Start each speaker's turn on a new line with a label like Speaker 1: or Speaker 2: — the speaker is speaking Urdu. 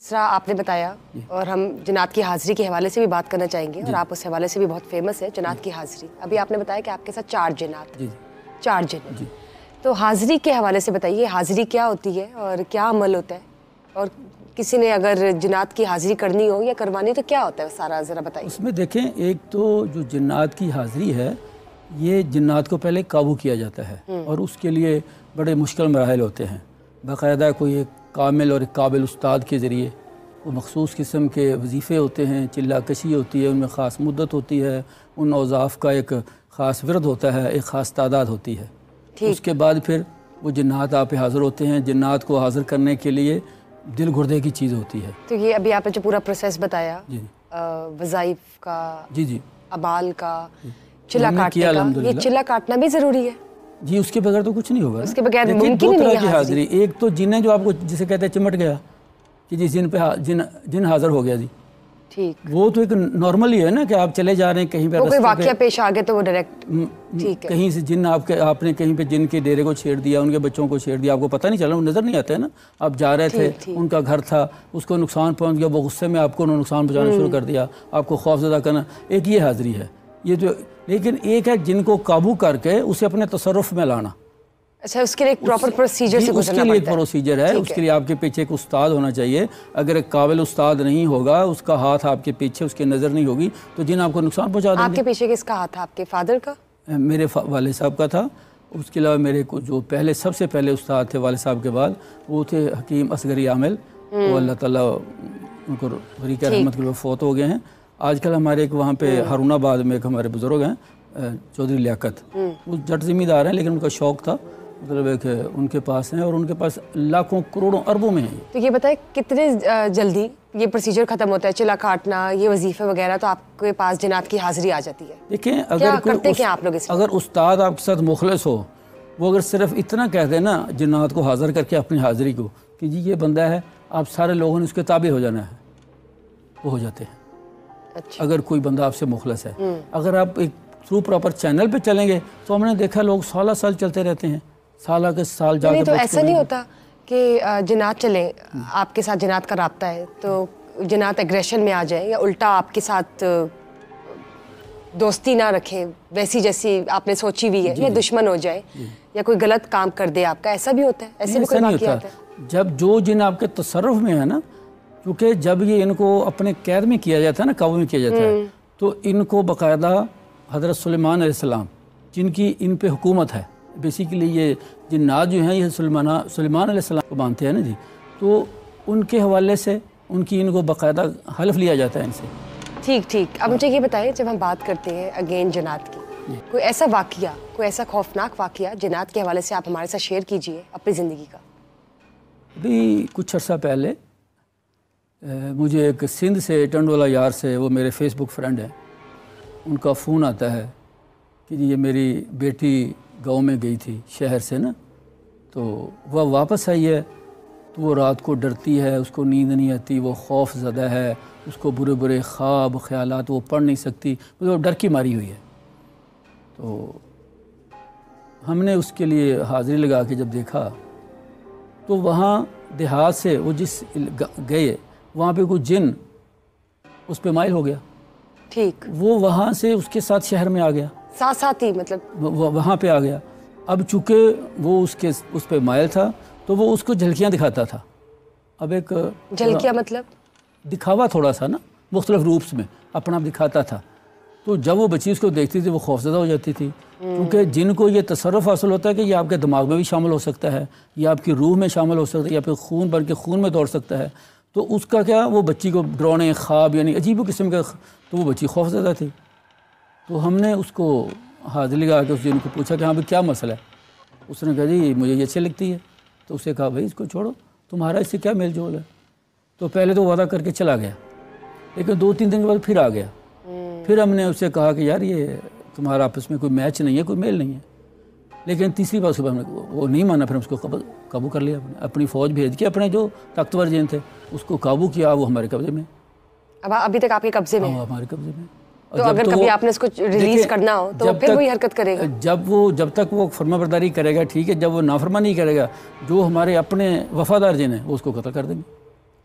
Speaker 1: جس طرح آپ نے بتایا اور ہم جنات کی حاضری کے حوالے سے بھی بات کرنا چاہیں گے اور آپ اس حوالے سے بھی بہت فیمس ہے جنات کی حاضری. ابھی آپ نے بتایا کہ آپ کے ساتھ 4 جنات 4 جن. تو حاضری کے حوالے سے بتائیے حاضری کیا ہوتی ہے اور کیا عمل ہوتا ہے, اور کسی نے اگر جنات کی حاضری کرنی ہو یا کروانی ہو تو کیا ہوتا ہے سارا ذرا بتائیے.
Speaker 2: اس میں دیکھیں, ایک تو جو جنات کی حاضری ہے یہ جنات کو پہلے قابو کیا جاتا ہے اور اس کے لیے بڑے مشکل مراحل ہوتے ہیں. باقاعدہ کوئی ایک کامل اور ایک قابل استاد کے ذریعے وہ مخصوص قسم کے وظیفے ہوتے ہیں, چلہ کشی ہوتی ہے, ان میں خاص مدت ہوتی ہے, ان اوظاف کا ایک خاص ورد ہوتا ہے, ایک خاص تعداد ہوتی ہے. اس کے بعد پھر وہ جنات آپ پہ حاضر ہوتے ہیں. جنات کو حاضر کرنے کے لیے دل گردے کی چیز ہوتی ہے.
Speaker 1: تو یہ ابھی آپ نے جو پورا پروسیس بتایا وظائف کا, ابال کا, چلہ کاٹنے کا, یہ چلہ کاٹنا بھی ضروری ہے
Speaker 2: جی. اس کے بغیر تو کچھ نہیں ہوگا.
Speaker 1: اس کے بغیر
Speaker 2: ممکن
Speaker 1: ہی نہیں ہے
Speaker 2: حاضری. ایک تو جن ہے جو آپ کو جسے کہتے ہیں چمٹ گیا کہ جس جن پہ جن حاضر ہو گیا جی,
Speaker 1: ٹھیک,
Speaker 2: وہ تو ایک نارمل ہی ہے نا کہ آپ چلے جا رہے ہیں کہیں پہ,
Speaker 1: کوئی واقعہ پیش آ گیا تو وہ ڈائریکٹ ٹھیک ہے,
Speaker 2: کہیں سے جن آپ نے کہیں پہ جن کے ڈیرے کو چھیڑ دیا, ان کے بچوں کو چھیڑ دیا, آپ کو پتہ نہیں چلا, وہ نظر نہیں آتا ہے نا. آپ جا رہے تھے, ان کا گھر تھا, اس کو نقصان پہنچ گیا, وہ غصے میں آپ کو نقصان پہنچانا شروع کر دیا, آپ کو خوف زدہ کرنا. ایک یہ حاضری ہے یہ جو. لیکن ایک ہے جن کو قابو کر کے اسے اپنے تصرف میں لانا.
Speaker 1: اچھا, اس کے لیے ایک پراپر پروسیجر سے گزرنا پڑتا ہے.
Speaker 2: اس کے لیے ایک پروسیجر ہے. اس کے لیے آپ کے پیچھے ایک استاد ہونا چاہیے. اگر ایک قابل استاد نہیں ہوگا, اس کا ہاتھ آپ کے پیچھے, اس کی نظر نہیں ہوگی, تو جن آپ کو نقصان پہنچا دیں گے.
Speaker 1: آپ کے پیچھے کس کا ہاتھ تھا, آپ کے فادر کا؟
Speaker 2: میرے والد صاحب کا تھا. اس کے علاوہ میرے کو جو پہلے سب سے پہلے استاد تھے والد صاحب کے بعد, وہ تھے حکیم اصغری عامل. وہ اللہ تعالیٰ ان کو بریک رحمت کے فوت ہو گئے ہیں. آج کل ہمارے ایک وہاں پہ ہارون آباد میں ایک ہمارے بزرگ ہیں چودھری لیاقت, وہ جٹ ذمہ دار ہیں, لیکن ان کا شوق تھا, مطلب ہے کہ ان کے پاس ہیں اور ان کے پاس لاکھوں کروڑوں اربوں میں ہیں.
Speaker 1: تو یہ بتائیں کتنے جلدی یہ پروسیجر ختم ہوتا ہے, چلہ کاٹنا, یہ وظیفے وغیرہ, تو آپ کے پاس جنات کی حاضری آ جاتی ہے؟
Speaker 2: دیکھیں,
Speaker 1: اگر
Speaker 2: استاد آپ کے ساتھ مخلص ہو, وہ اگر صرف اتنا کہہ دیں نا جنات کو حاضر کر کے اپنی حاضری کو کہ جی یہ بندہ ہے, آپ سارے لوگوں نے اس کے تابع ہو جانا ہے, وہ ہو جاتے ہیں.
Speaker 1: اچھا,
Speaker 2: اگر کوئی بندہ آپ سے مخلص ہے. اگر آپ ایک تھرو پراپر چینل پہ چلیں گے تو ہم نے دیکھا لوگ سالہ سال چلتے رہتے ہیں, سالہ کے سال جا کے.
Speaker 1: تو ایسا نہیں ہوتا کہ جنات چلیں, آپ کے ساتھ جنات کا رابطہ ہے تو جنات ایگریشن میں آ جائیں, یا الٹا آپ کے ساتھ دوستی نہ رکھیں ویسی جیسی آپ نے سوچی ہوئی ہے, یا دشمن ہو جائے, یا کوئی غلط کام کر دے آپ کا, ایسا بھی ہوتا ہے؟ ایسے بھی کوئی واقعات ہے؟
Speaker 2: جب جو جن آپ کے تصرف میں ہے نا, کیونکہ جب یہ ان کو اپنے قید میں کیا جاتا ہے نا, قابو میں کیا جاتا ہے, تو ان کو باقاعدہ حضرت سلیمان علیہ السلام جن کی ان پہ حکومت ہے, بیسیکلی یہ جنات جو ہیں یہ سلیمان علیہ السلام کو مانتے ہیں نا جی, تو ان کے حوالے سے ان کی ان کو باقاعدہ حلف لیا جاتا ہے ان سے.
Speaker 1: ٹھیک. اب مجھے یہ بتائیں, جب ہم بات کرتے ہیں اگین جنات کی, کوئی ایسا واقعہ, کوئی ایسا خوفناک واقعہ جنات کے حوالے سے آپ ہمارے ساتھ شیئر کیجئے اپنی زندگی کا.
Speaker 2: ابھی کچھ عرصہ پہلے مجھے ایک سندھ سے ٹنڈولا یار سے, وہ میرے فیس بک فرینڈ ہیں, ان کا فون آتا ہے کہ جی یہ میری بیٹی گاؤں میں گئی تھی شہر سے نا, تو وہ واپس آئی ہے, تو وہ رات کو ڈرتی ہے, اس کو نیند نہیں آتی, وہ خوف زدہ ہے, اس کو برے برے خواب خیالات, وہ پڑھ نہیں سکتی, وہ ڈر کی ماری ہوئی ہے. تو ہم نے اس کے لیے حاضری لگا کے جب دیکھا تو وہاں دیہات سے وہ جس گئے وہاں پہ کوئی جن اس پہ مائل ہو گیا.
Speaker 1: ٹھیک,
Speaker 2: وہ وہاں سے اس کے ساتھ شہر میں آ گیا,
Speaker 1: ساتھ ہی مطلب
Speaker 2: وہاں پہ آ گیا. اب چونکہ وہ اس پہ مائل تھا تو وہ اس کو جھلکیاں دکھاتا تھا. اب ایک
Speaker 1: جھلکیاں مطلب
Speaker 2: دکھاوا تھوڑا سا نا, مختلف روپس میں اپنا آپ دکھاتا تھا. تو جب وہ بچی اس کو دیکھتی تھی وہ خوفزدہ ہو جاتی تھی, کیونکہ جن کو یہ تصرف حاصل ہوتا ہے کہ یہ آپ کے دماغ میں بھی شامل ہو سکتا ہے, یہ آپ کی روح میں شامل ہو سکتا ہے, یا پھر خون بن کے خون میں دوڑ سکتا ہے. تو اس کا کیا, وہ بچی کو ڈرونے خواب یعنی عجیب و قسم کا, تو وہ بچی خوفزدہ تھی. تو ہم نے اس کو حاضری لگا کے اس جن کو پوچھا کہ ہاں بھائی کیا مسئلہ ہے. اس نے کہا جی مجھے یہ اچھی لگتی ہے. تو اسے کہا بھائی اس کو چھوڑو, تمہارا اس سے کیا میل جول ہے. تو پہلے تو وعدہ کر کے چلا گیا, لیکن 2-3 دن کے بعد پھر آ گیا. پھر ہم نے اسے کہا کہ یار یہ تمہارا آپس میں کوئی میچ نہیں ہے, کوئی میل نہیں ہے. لیکن تیسری بار صبح ہم نے وہ نہیں مانا, پھر ہم اس کو قابو کر لیا. اپنی فوج بھیج کے اپنے جو طاقتور جن تھے اس کو قابو کیا. وہ ہمارے قبضے میں,
Speaker 1: اب ابھی تک آپ کے قبضے میں,
Speaker 2: ہمارے قبضے میں.
Speaker 1: تو اگر کبھی آپ نے اس کو ریلیز کرنا ہو تو پھر وہی حرکت کرے گا.
Speaker 2: جب تک وہ فرما برداری کرے گا ٹھیک ہے, جب وہ نافرمانی کرے گا, جو ہمارے اپنے وفادار جن ہیں وہ اس کو قتل کر دیں گے.